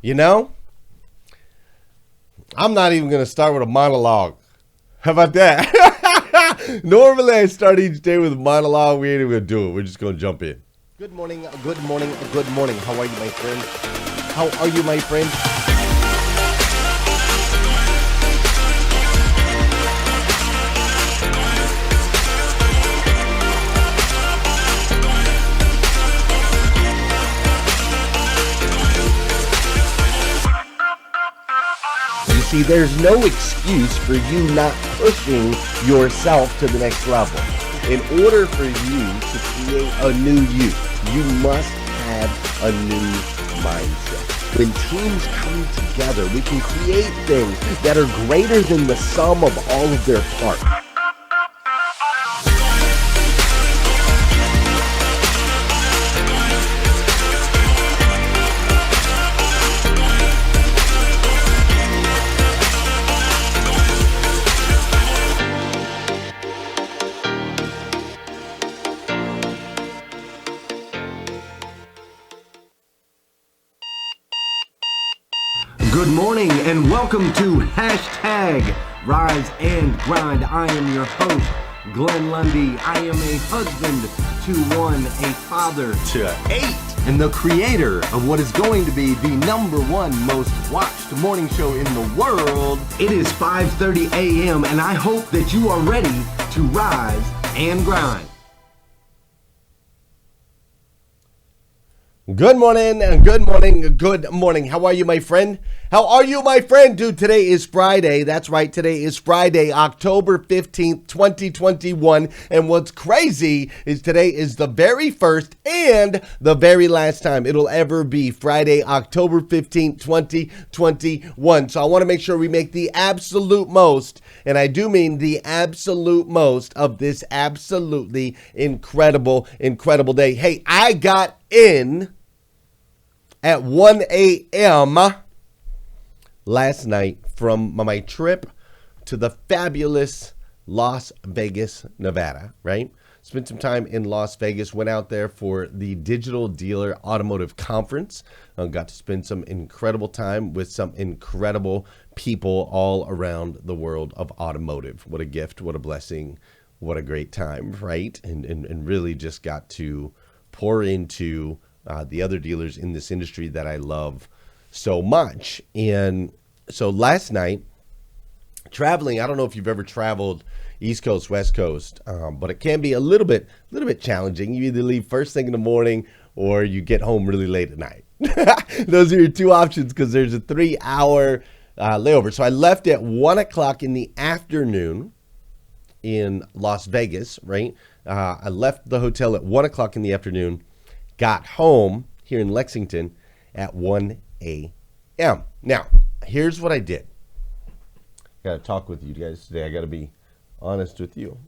You know, I'm not even going to start with a monologue. How about that? Normally I start each day with a monologue. We ain't even going to do it. We're just going to jump in. Good morning, good morning, good morning. How are you, my friend? How are you, my friend? See, there's no excuse for you not pushing yourself to the next level. In order for you to create a new you must have a new mindset. When teams come together, we can create things that are greater than the sum of all of their parts. Good morning and welcome to Hashtag Rise and Grind. I am your host, Glenn Lundy. I am a husband to one, a father to 8, and the creator of what is going to be the #1 most watched morning show in the world. It is 5:30 a.m. and I hope that you are ready to rise and grind. Good morning, good morning, good morning. How are you, my friend? How are you, my friend? Dude, today is Friday. That's right. Today is Friday, October 15th, 2021. And what's crazy is today is the very first and the very last time it'll ever be Friday, October 15th, 2021. So I want to make sure we make the absolute most, and I do mean the absolute most of this absolutely incredible day. Hey, I got in at 1 a.m. last night from my trip to the fabulous Las Vegas, Nevada, right? Spent some time in Las Vegas, went out there for the Digital Dealer Automotive Conference. Got to spend some incredible time with some incredible people all around the world of automotive. What a gift, what a blessing, what a great time, right? And really just got to pour into the other dealers in this industry that I love so much. And so last night, traveling, I don't know if you've ever traveled East Coast, West Coast, but it can be a little bit challenging. You either leave first thing in the morning or you get home really late at night. Those are your two options because there's a 3-hour layover. So I left at 1 o'clock in the afternoon in Las Vegas, right? I left the hotel at 1 o'clock in the afternoon. Got home here in Lexington at 1 a.m. Now, here's what I did. Got to talk with you guys today. I got to be honest with you.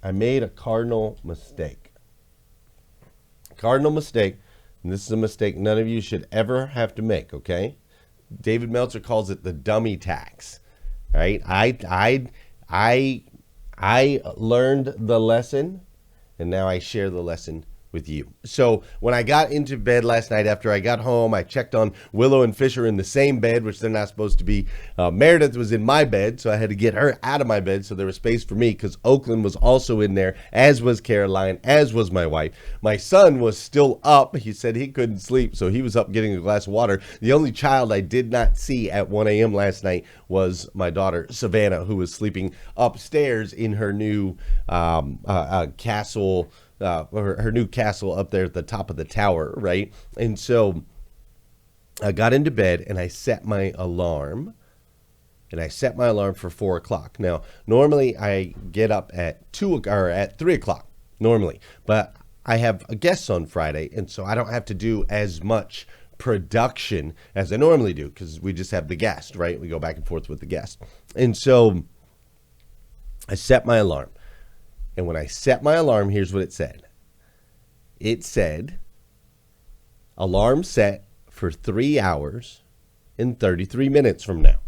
I made a cardinal mistake. Cardinal mistake, and this is a mistake none of you should ever have to make, okay? David Meltzer calls it the dummy tax, right? I learned the lesson, and now I share the lesson with you. So when I got into bed last night after I got home, I checked on Willow and Fisher in the same bed, which they're not supposed to be. Meredith was in my bed, so I had to get her out of my bed so there was space for me because Oakland was also in there, as was Caroline, as was my wife. My son was still up. He said he couldn't sleep, so he was up getting a glass of water. The only child I did not see at 1 a.m. last night was my daughter, Savannah, who was sleeping upstairs in her new castle, her new castle up there at the top of the tower, right? And so I got into bed and I set my alarm. And I set my alarm for 4 o'clock. Now, normally I get up at 3 o'clock, normally. But I have a guest on Friday, and so I don't have to do as much production as I normally do because we just have the guest, right? We go back and forth with the guest. And so I set my alarm. And when I set my alarm, here's what it said. It said, alarm set for 3 hours and 33 minutes from now.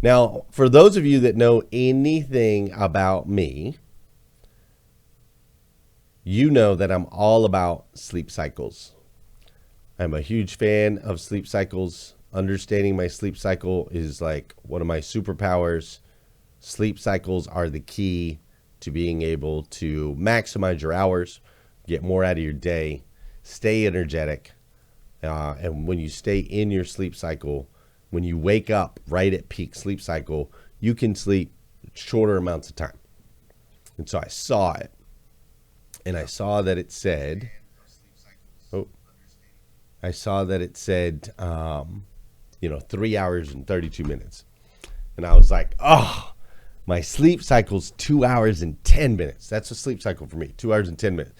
Now, for those of you that know anything about me, you know that I'm all about sleep cycles. I'm a huge fan of sleep cycles. Understanding my sleep cycle is like one of my superpowers. Sleep cycles are the key to being able to maximize your hours, get more out of your day, stay energetic. And when you stay in your sleep cycle, when you wake up right at peak sleep cycle, you can sleep shorter amounts of time. And so I saw it, and I saw that it said, I saw that it said, 3 hours and 32 minutes. And I was like, oh, my sleep cycle's 2 hours and 10 minutes. That's a sleep cycle for me, 2 hours and 10 minutes.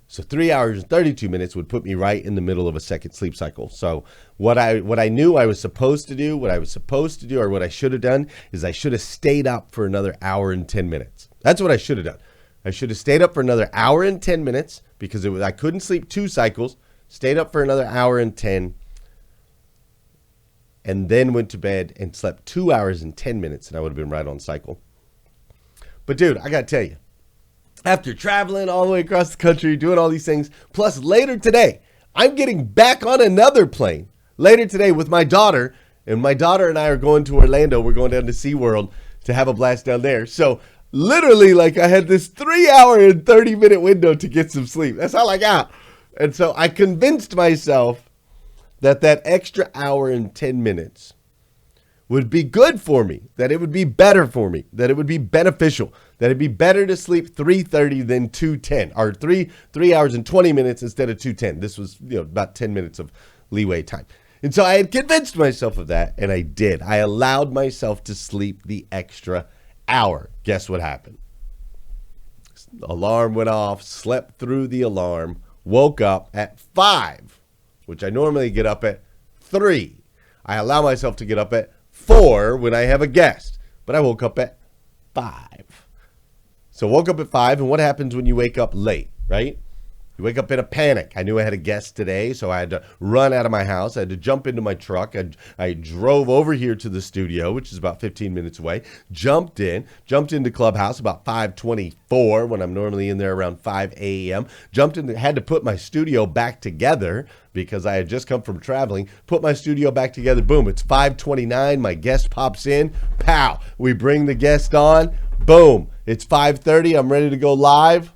So 3 hours and 32 minutes would put me right in the middle of a second sleep cycle. So what I knew I was supposed to do, or what I should have done is I should have stayed up for another hour and 10 minutes. That's what I should have done. I should have stayed up for another hour and 10 minutes because I couldn't sleep 2 cycles, stayed up for another hour and 10, and then went to bed and slept 2 hours and 10 minutes, and I would have been right on cycle. But dude, I got to tell you, after traveling all the way across the country, doing all these things, plus later today, I'm getting back on another plane later today with my daughter, and my daughter and I are going to Orlando. We're going down to SeaWorld to have a blast down there. So literally, like, I had this 3 hour and 30-minute window to get some sleep. That's all I got. And so I convinced myself that extra hour and 10 minutes would be good for me, that it would be better for me, that it would be beneficial, that it'd be better to sleep 3:30 than 2:10, or 3 hours and 20 minutes instead of 2:10. This was, about 10 minutes of leeway time. And so I had convinced myself of that, and I did. I allowed myself to sleep the extra hour. Guess what happened? Alarm went off, slept through the alarm, woke up at 5, which I normally get up at 3. I allow myself to get up at 4 when I have a guest, but I woke up at 5. So woke up at 5, and what happens when you wake up late, right? You wake up in a panic. I knew I had a guest today, so I had to run out of my house. I had to jump into my truck. I drove over here to the studio, which is about 15 minutes away, jumped into Clubhouse about 5:24 when I'm normally in there around 5 a.m. Jumped in, had to put my studio back together because I had just come from traveling, put my studio back together. Boom, it's 5:29. My guest pops in. Pow, we bring the guest on. Boom, it's 5:30. I'm ready to go live.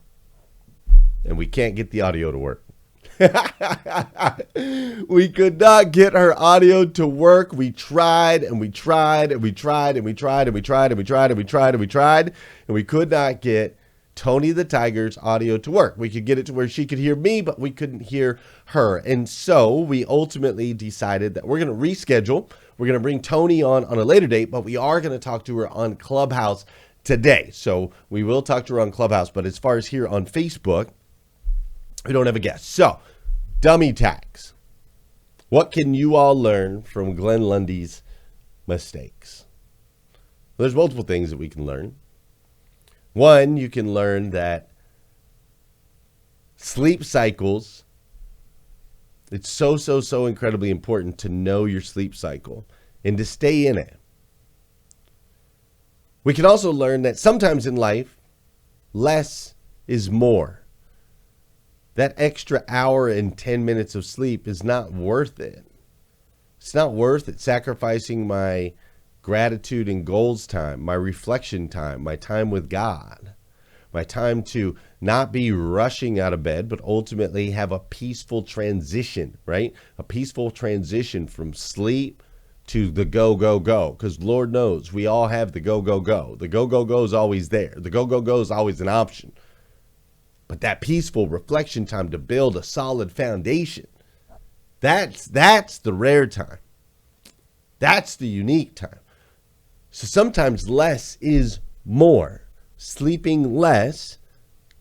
And we can't get the audio to work. We could not get her audio to work. We tried and we tried and we tried and we tried and we tried and we tried and we tried and we tried, and we could not get Tony the Tiger's audio to work. We could get it to where she could hear me, but we couldn't hear her. And so we ultimately decided that we're going to reschedule. We're going to bring Tony on a later date, but we are going to talk to her on Clubhouse today. So we will talk to her on Clubhouse, but as far as here on Facebook, we don't have a guest. So, dummy tags. What can you all learn from Glenn Lundy's mistakes? Well, there's multiple things that we can learn. One, you can learn that sleep cycles, it's so incredibly important to know your sleep cycle and to stay in it. We can also learn that sometimes in life, less is more. That extra hour and 10 minutes of sleep is not worth it. It's not worth it sacrificing my gratitude and goals time, my reflection time, my time with God, my time to not be rushing out of bed, but ultimately have a peaceful transition, right? A peaceful transition from sleep to the go, go, go. Because Lord knows we all have the go, go, go. The go, go, go is always there. The go, go, go is always an option. But that peaceful reflection time to build a solid foundation, that's the rare time. That's the unique time. So sometimes less is more. Sleeping less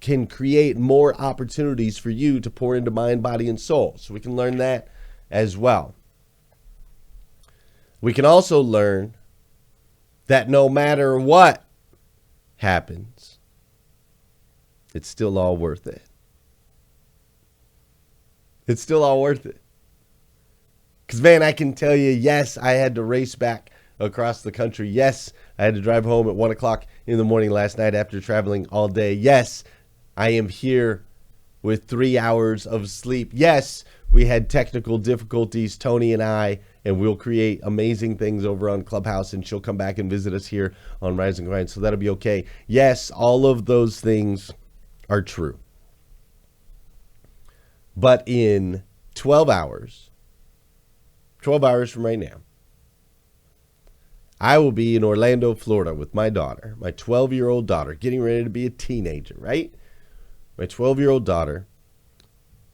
can create more opportunities for you to pour into mind, body, and soul. So we can learn that as well. We can also learn that no matter what happens, it's still all worth it. It's still all worth it. Because, man, I can tell you, yes, I had to race back across the country. Yes, I had to drive home at 1 o'clock in the morning last night after traveling all day. Yes, I am here with 3 hours of sleep. Yes, we had technical difficulties, Tony and I, and we'll create amazing things over on Clubhouse, and she'll come back and visit us here on Rise and Grind, so that'll be okay. Yes, all of those things are true. But in 12 hours from right now, I will be in Orlando, Florida with my daughter, my 12-year-old daughter, getting ready to be a teenager, right? My 12-year-old daughter,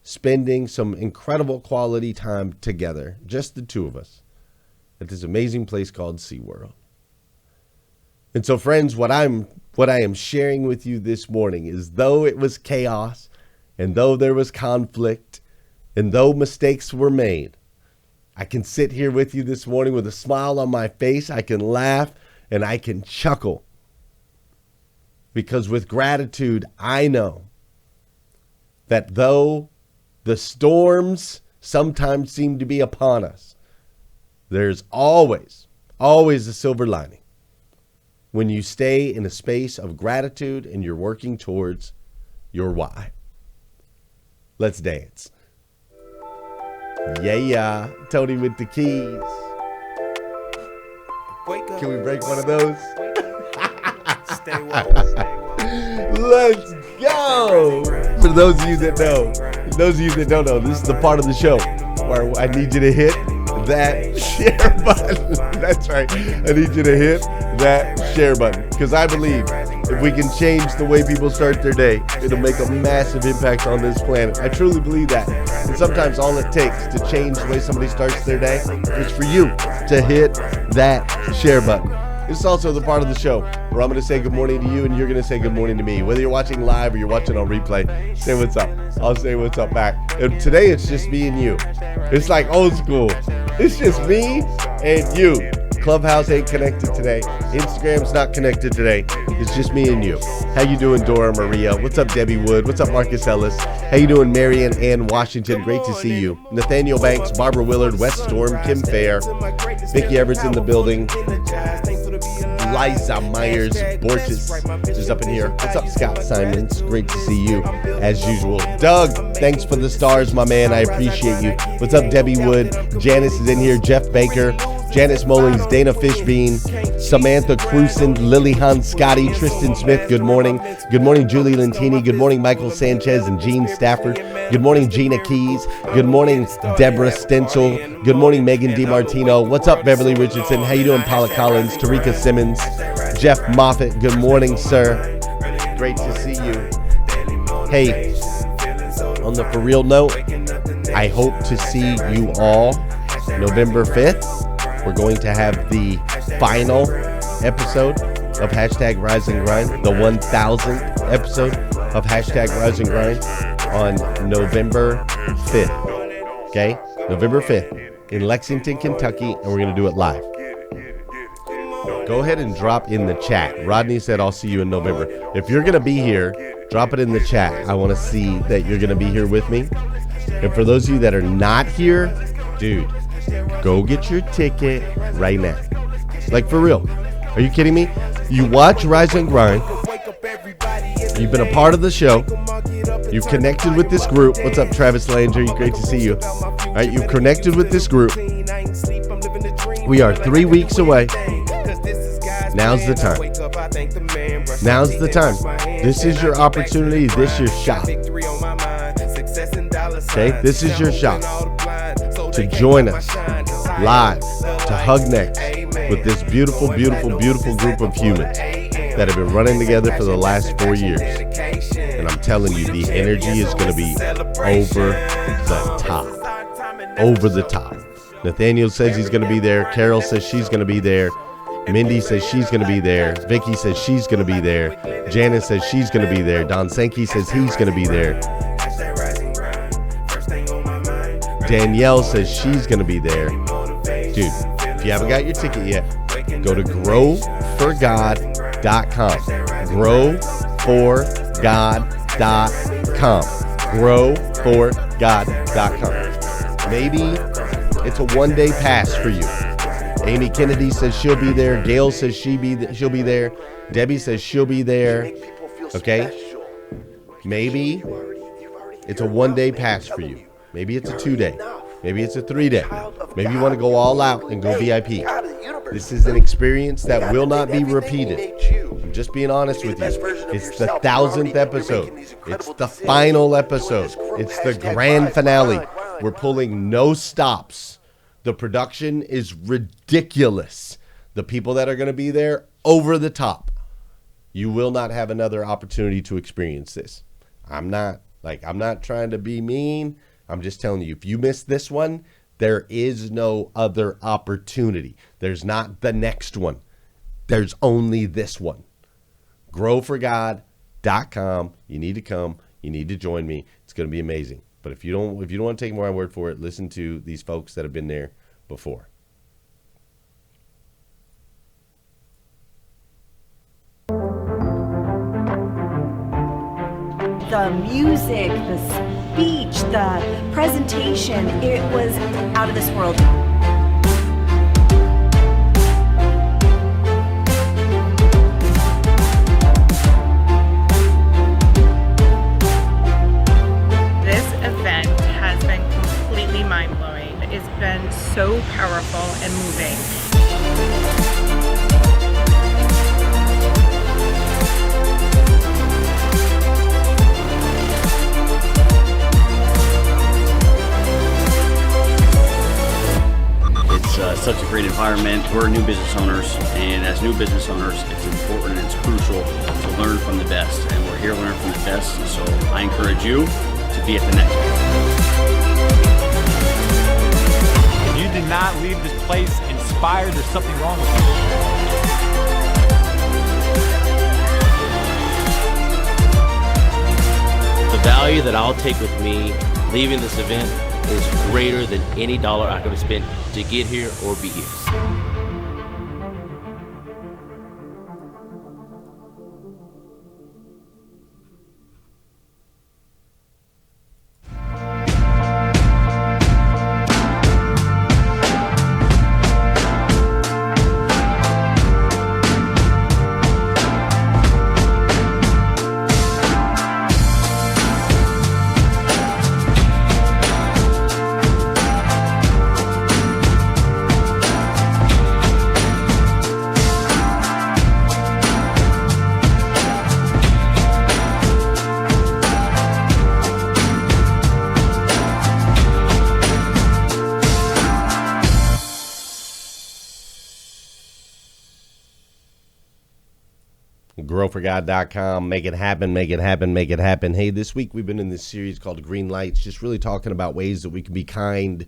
spending some incredible quality time together, just the two of us, at this amazing place called SeaWorld. And so, friends, what I am sharing with you this morning is, though it was chaos, and though there was conflict, and though mistakes were made, I can sit here with you this morning with a smile on my face. I can laugh and I can chuckle, because with gratitude, I know that though the storms sometimes seem to be upon us, there's always a silver lining when you stay in a space of gratitude and you're working towards your why. Let's dance. Yeah, Tony with the keys. Can we break one of those? Let's go. For those of you that know, those of you that don't know, this is the part of the show where I need you to hit that share button. That's right. I need you to hit that share button, because I believe if we can change the way people start their day, it'll make a massive impact on this planet. I truly believe that. And sometimes all it takes to change the way somebody starts their day is for you to hit that share button. This is also the part of the show where I'm going to say good morning to you and you're going to say good morning to me. Whether you're watching live or you're watching on replay, say what's up. I'll say what's up back. And today it's just me and you. It's like old school. It's just me and you. Clubhouse ain't connected today. Instagram's not connected today. It's just me and you. How you doing, Dora Maria? What's up, Debbie Wood? What's up, Marcus Ellis? How you doing, Marion Ann Washington? Great to see you. Nathaniel Banks, Barbara Willard, West Storm, Kim Fair, Vicki Everett's in the building. Liza Myers Borges is up in here. What's up, Scott Simons? Great to see you, as usual. Doug, thanks for the stars, my man. I appreciate you. What's up, Debbie Wood? Janice is in here. Jeff Baker, Janice Mullings, Dana Fishbein, Samantha Cruson, Lily Hunt, Scotty, Tristan Smith, good morning. Good morning, Julie Lentini. Good morning, Michael Sanchez and Jean Stafford. Good morning, Gina Keys. Good morning, Deborah Stencil. Good morning, Megan DiMartino. What's up, Beverly Richardson? How you doing, Paula Collins, Tarika Simmons, Jeff Moffitt. Good morning, sir. Great to see you. Hey, on the for real note, I hope to see you all November 5th. We're going to have the final episode of Hashtag Rise and Grind, the 1000th episode of Hashtag Rise and Grind on November 5th. Okay? November 5th in Lexington, Kentucky, and we're going to do it live. Go ahead and drop in the chat. Rodney said, I'll see you in November. If you're going to be here, drop it in the chat. I want to see that you're going to be here with me. And for those of you that are not here, dude, go get your ticket right now. Like, for real. Are you kidding me? You watch Rise and Grind. You've been a part of the show. You've connected with this group. What's up, Travis Langer? Great to see you. All right, you've connected with this group. We are 3 weeks away. Now's the time. Now's the time. This is your opportunity. This is your shot. Okay, this is your shot to join us live, to hug next with this beautiful, beautiful, beautiful group of humans that have been running together for the last 4 years. And I'm telling you, the energy is going to be over the top. Over the top. Nathaniel says he's going to be there. Carol says she's going to be there. Mindy says she's going to be there. Vicky says she's going to be there. Janice says she's going to be there. Don Sankey says he's going to be there. Danielle says she's going to be there. Dude, if you haven't got your ticket yet, go to growforgod.com. Growforgod.com. Growforgod.com. Maybe it's a one-day pass for you. Amy Kennedy says she'll be there. Gail says she'll be there. Debbie says she'll be there. Okay? Maybe It's a one-day pass for you. Maybe it's a 2-day. Maybe it's a 3-day. Maybe you want to go all out and go VIP. This is an experience that will not be repeated. I'm just being honest with you. It's the 1000th episode. It's the final episode. It's the grand finale. We're pulling no stops. The production is ridiculous. The people that are going to be there, over the top. You will not have another opportunity to experience this. I'm not trying to be mean. I'm just telling you, if you miss this one, there is no other opportunity. There's not the next one. There's only this one. growforgod.com. You need to come. You need to join me. It's going to be amazing. But if you don't want to take my word for it, listen to these folks that have been there before. The music, the speech, the presentation, it was out of this world. This event has been completely mind-blowing. It's been so powerful and moving. It's such a great environment. We're new business owners, and as new business owners, it's important and it's crucial to learn from the best, and we're here to learn from the best, and so I encourage you to be at the next one. If you did not leave this place inspired, there's something wrong with you. The value that I'll take with me leaving this event is greater than any dollar I could have spent to get here or be here. growforgod.com. Make it happen, make it happen, make it happen. Hey, this week we've been in this series called Green Lights, just really talking about ways that we can be kind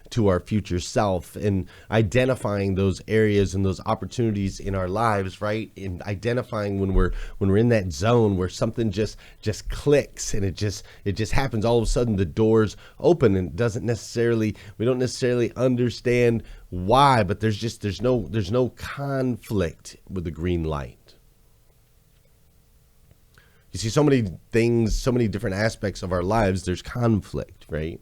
to our future self and identifying those areas and those opportunities in our lives, right? And identifying when we're in that zone where something just clicks and it just happens. All of a sudden the doors open and we don't necessarily understand why, but there's no conflict with the green light. You see, so many things, so many different aspects of our lives, there's conflict, right?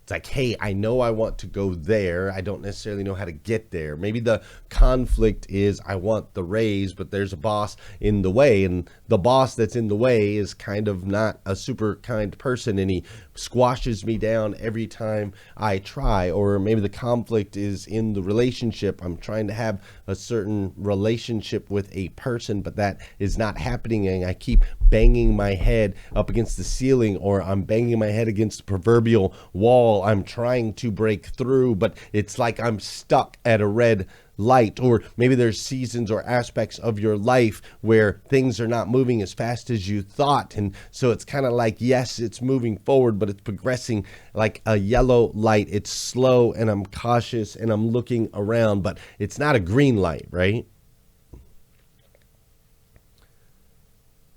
It's like, hey, I know I want to go there. I don't necessarily know how to get there. Maybe the conflict is I want the raise, but there's a boss in the way. And the boss that's in the way is kind of not a super kind person, and he squashes me down every time I try. Or maybe the conflict is in the relationship. I'm trying to have a certain relationship with a person, but that is not happening. And I keep banging my head up against the ceiling, or I'm banging my head against the proverbial wall. I'm trying to break through, but it's like I'm stuck at a red light. Or maybe there's seasons or aspects of your life where things are not moving as fast as you thought. And so it's kind of like, yes, it's moving forward, but it's progressing like a yellow light. It's slow and I'm cautious and I'm looking around, but it's not a green light, right?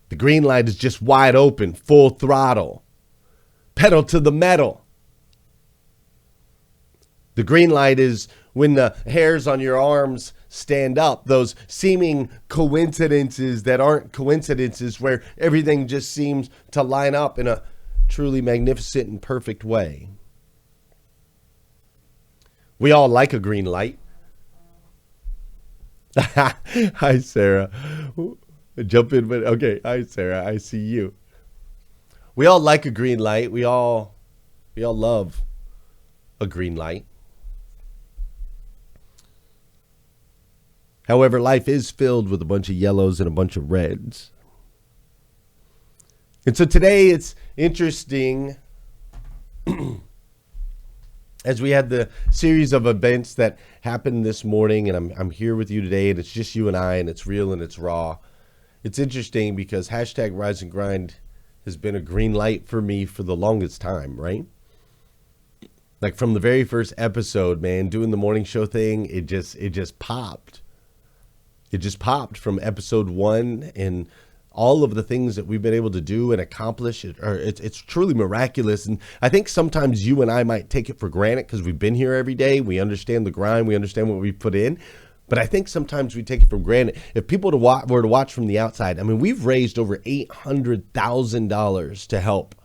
The green light is just wide open, full throttle, pedal to the metal. The green light is when the hairs on your arms stand up, those seeming coincidences that aren't coincidences, where everything just seems to line up in a truly magnificent and perfect way. We all like a green light. Hi, Sarah. Jump in, but okay. Hi, Sarah. I see you. We all like a green light. We all love a green light. However, life is filled with a bunch of yellows and a bunch of reds. And so today it's interesting as we had the series of events that happened this morning, and I'm here with you today, and it's just you and I, and it's real and it's raw. It's interesting because hashtag Rise and Grind has been a green light for me for the longest time, right? Like from the very first episode, man, doing the morning show thing, it just popped. It just popped from episode 1, and all of the things that we've been able to do and accomplish, it's truly miraculous. And I think sometimes you and I might take it for granted because we've been here every day. We understand the grind. We understand what we put in. But I think sometimes we take it for granted. If people were to watch from the outside, I mean, we've raised over $800,000 to help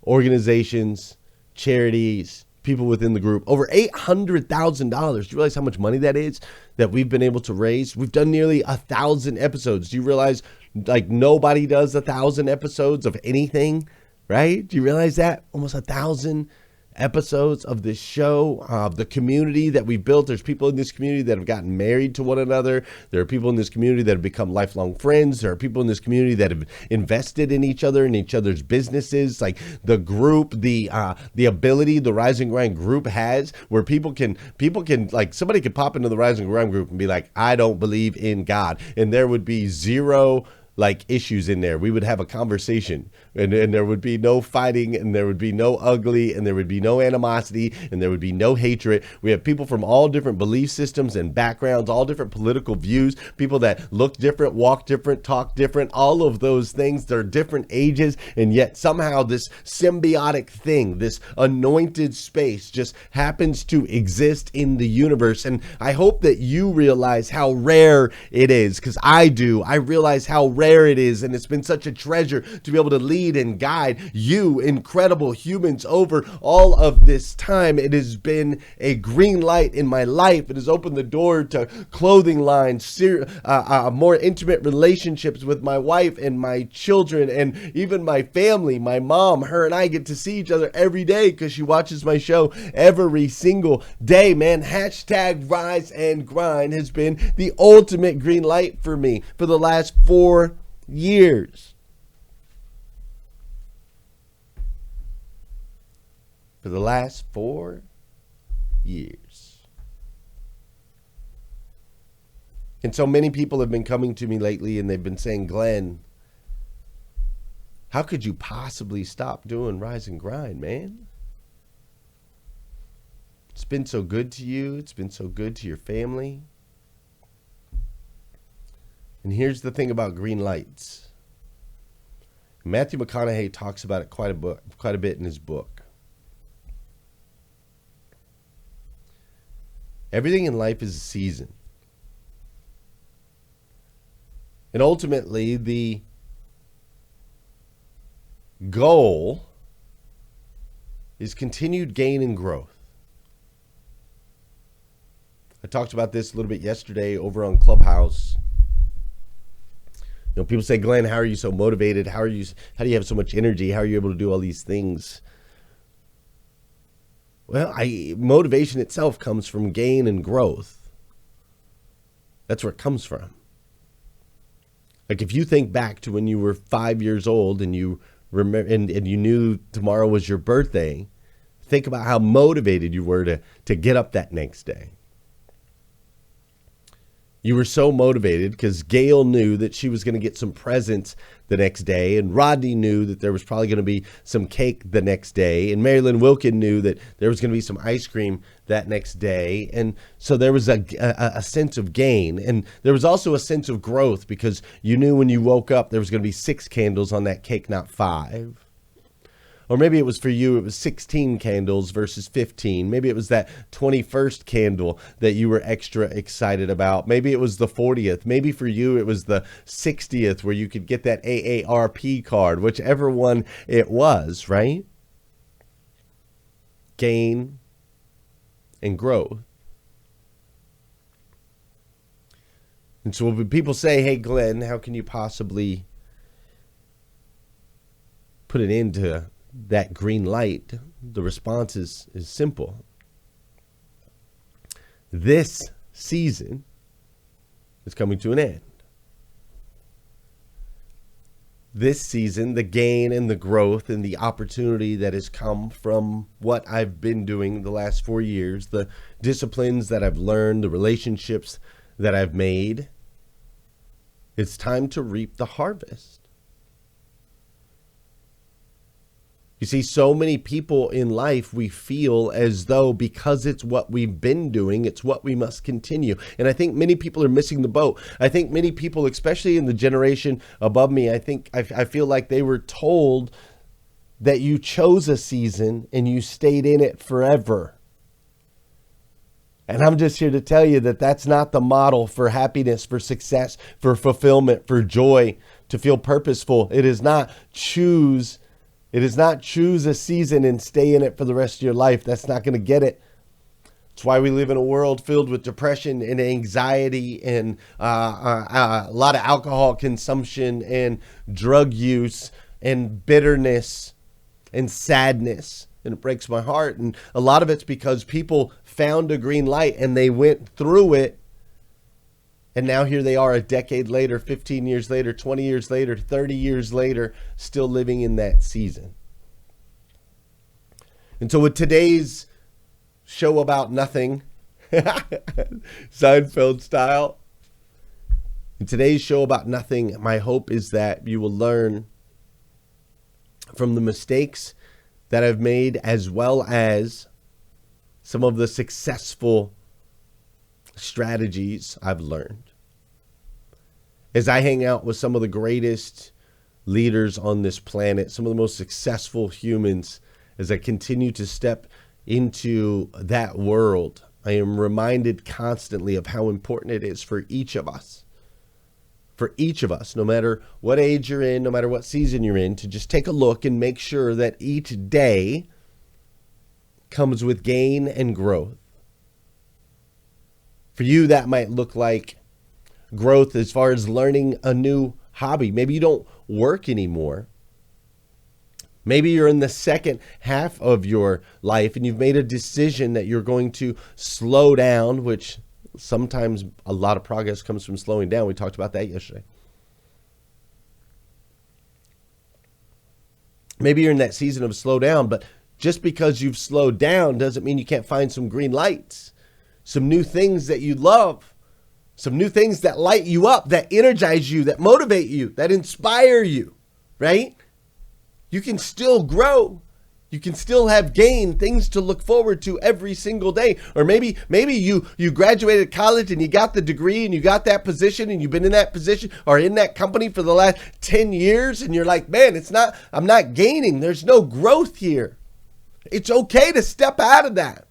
organizations, charities, people within the group. Over $800,000. Do you realize how much money that is that we've been able to raise? We've done nearly 1,000 episodes. Do you realize like nobody does 1,000 episodes of anything, right? Do you realize that? Almost 1,000 episodes of this show, the community that we built. There's people in this community that have gotten married to one another. There are people in this community that have become lifelong friends. There are people in this community that have invested in each other and each other's businesses. Like the group, the ability the Rise and Grind group has, where people can like somebody could pop into the Rise and Grind group and be like, I don't believe in God, and there would be zero like issues in there. We would have a conversation, and there would be no fighting, and there would be no ugly, and there would be no animosity, and there would be no hatred. We have people from all different belief systems and backgrounds, all different political views, people that look different, walk different, talk different, all of those things. They're different ages, and yet somehow this symbiotic thing, this anointed space just happens to exist in the universe. And I hope that you realize how rare it is, because I do. I realize how rare it is, and it's been such a treasure to be able to lead and guide you incredible humans over all of this time. It has been a green light in my life. It has opened the door to clothing lines, more intimate relationships with my wife and my children, and even my family. My mom, her and I get to see each other every day because she watches my show every single day, man. Hashtag Rise and Grind has been the ultimate green light for me for the last 4 years. For the last 4 years. And so many people have been coming to me lately, and they've been saying, Glenn, how could you possibly stop doing Rise and Grind, man? It's been so good to you. It's been so good to your family. And here's the thing about green lights. Matthew McConaughey talks about it quite a bit in his book. Everything in life is a season. And ultimately, the goal is continued gain and growth. I talked about this a little bit yesterday over on Clubhouse. You know, people say, Glenn, how are you so motivated? How do you have so much energy? How are you able to do all these things? Well, motivation itself comes from gain and growth. That's where it comes from. Like if you think back to when you were 5 years old and you remember and you knew tomorrow was your birthday, think about how motivated you were to get up that next day. You were so motivated because Gail knew that she was going to get some presents the next day, and Rodney knew that there was probably going to be some cake the next day, and Marilyn Wilkin knew that there was going to be some ice cream that next day. And so there was a sense of gain, and there was also a sense of growth because you knew when you woke up there was going to be 6 candles on that cake, not 5. Or maybe it was for you, it was 16 candles versus 15. Maybe it was that 21st candle that you were extra excited about. Maybe it was the 40th. Maybe for you, it was the 60th where you could get that AARP card, whichever one it was, right? Gain and growth. And so when people say, hey, Glenn, how can you possibly put it into that green light, the response is simple. This season is coming to an end. This season, the gain and the growth and the opportunity that has come from what I've been doing the last 4 years, the disciplines that I've learned, the relationships that I've made, it's time to reap the harvest. You see, so many people in life, we feel as though because it's what we've been doing, it's what we must continue. And I think many people are missing the boat. I think many people, especially in the generation above me, I feel like they were told that you chose a season and you stayed in it forever. And I'm just here to tell you that that's not the model for happiness, for success, for fulfillment, for joy, to feel purposeful. It is not choose a season and stay in it for the rest of your life. That's not going to get it. It's why we live in a world filled with depression and anxiety and a lot of alcohol consumption and drug use and bitterness and sadness. And it breaks my heart. And a lot of it's because people found a green light and they went through it. And now here they are a decade later, 15 years later, 20 years later, 30 years later, still living in that season. And so with today's show about nothing, Seinfeld style, in today's show about nothing, my hope is that you will learn from the mistakes that I've made as well as some of the successful strategies I've learned. As I hang out with some of the greatest leaders on this planet, some of the most successful humans, as I continue to step into that world, I am reminded constantly of how important it is for each of us, no matter what age you're in, no matter what season you're in, to just take a look and make sure that each day comes with gain and growth. For you, that might look like growth as far as learning a new hobby. Maybe you don't work anymore. Maybe you're in the second half of your life and you've made a decision that you're going to slow down, which sometimes a lot of progress comes from slowing down. We talked about that yesterday. Maybe you're in that season of slow down, but just because you've slowed down doesn't mean you can't find some green lights, some new things that you love, some new things that light you up, that energize you, that motivate you, that inspire you, right? You can still grow. You can still have gain, things to look forward to every single day. Or maybe you graduated college and you got the degree and you got that position and you've been in that position or in that company for the last 10 years and you're like, man, I'm not gaining. There's no growth here. It's okay to step out of that.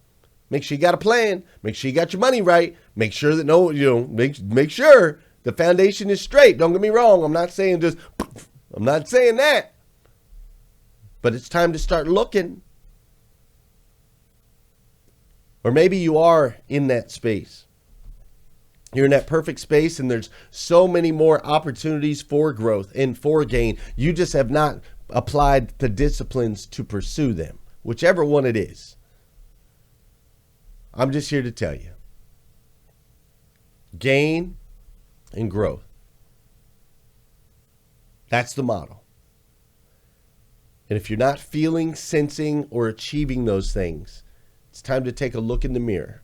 Make sure you got a plan. Make sure you got your money right. Make sure that make sure the foundation is straight. Don't get me wrong. I'm not saying that. But it's time to start looking. Or maybe you are in that space. You're in that perfect space and there's so many more opportunities for growth and for gain. You just have not applied the disciplines to pursue them, whichever one it is. I'm just here to tell you. Gain and growth. That's the model. And if you're not feeling, sensing, or achieving those things, it's time to take a look in the mirror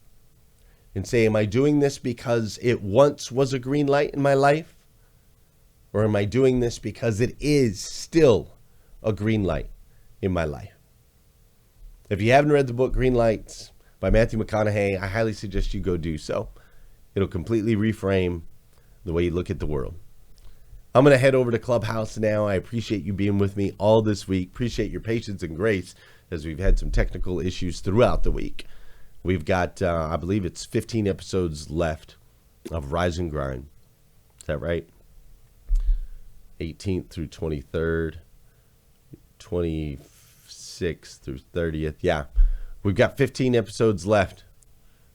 and say, am I doing this because it once was a green light in my life? Or am I doing this because it is still a green light in my life? If you haven't read the book Green Lights by Matthew McConaughey, I highly suggest you go do so. It'll completely reframe the way you look at the world. I'm going to head over to Clubhouse now. I appreciate you being with me all this week. Appreciate your patience and grace as we've had some technical issues throughout the week. We've got, I believe it's 15 episodes left of Rise and Grind. Is that right? 18th through 23rd, 26th through 30th. Yeah, we've got 15 episodes left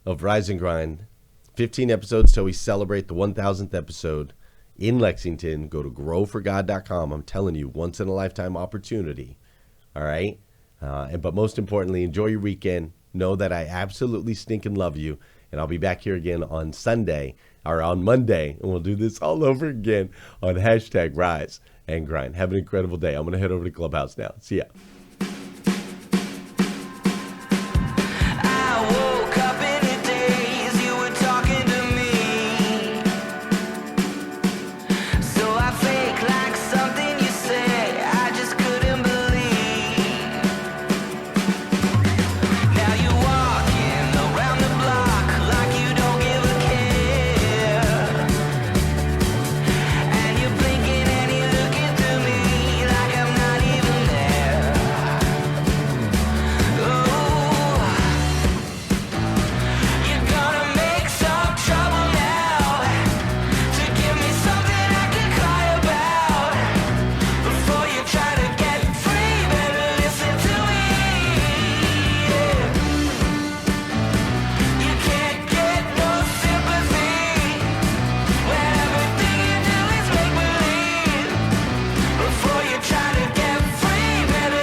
of Rise and Grind. 15 episodes till we celebrate the 1,000th episode in Lexington. Go to growforgod.com. I'm telling you, once in a lifetime opportunity. All right. But most importantly, enjoy your weekend. Know that I absolutely stinking love you. And I'll be back here again on Sunday or on Monday. And we'll do this all over again on hashtag Rise and Grind. Have an incredible day. I'm going to head over to Clubhouse now. See ya.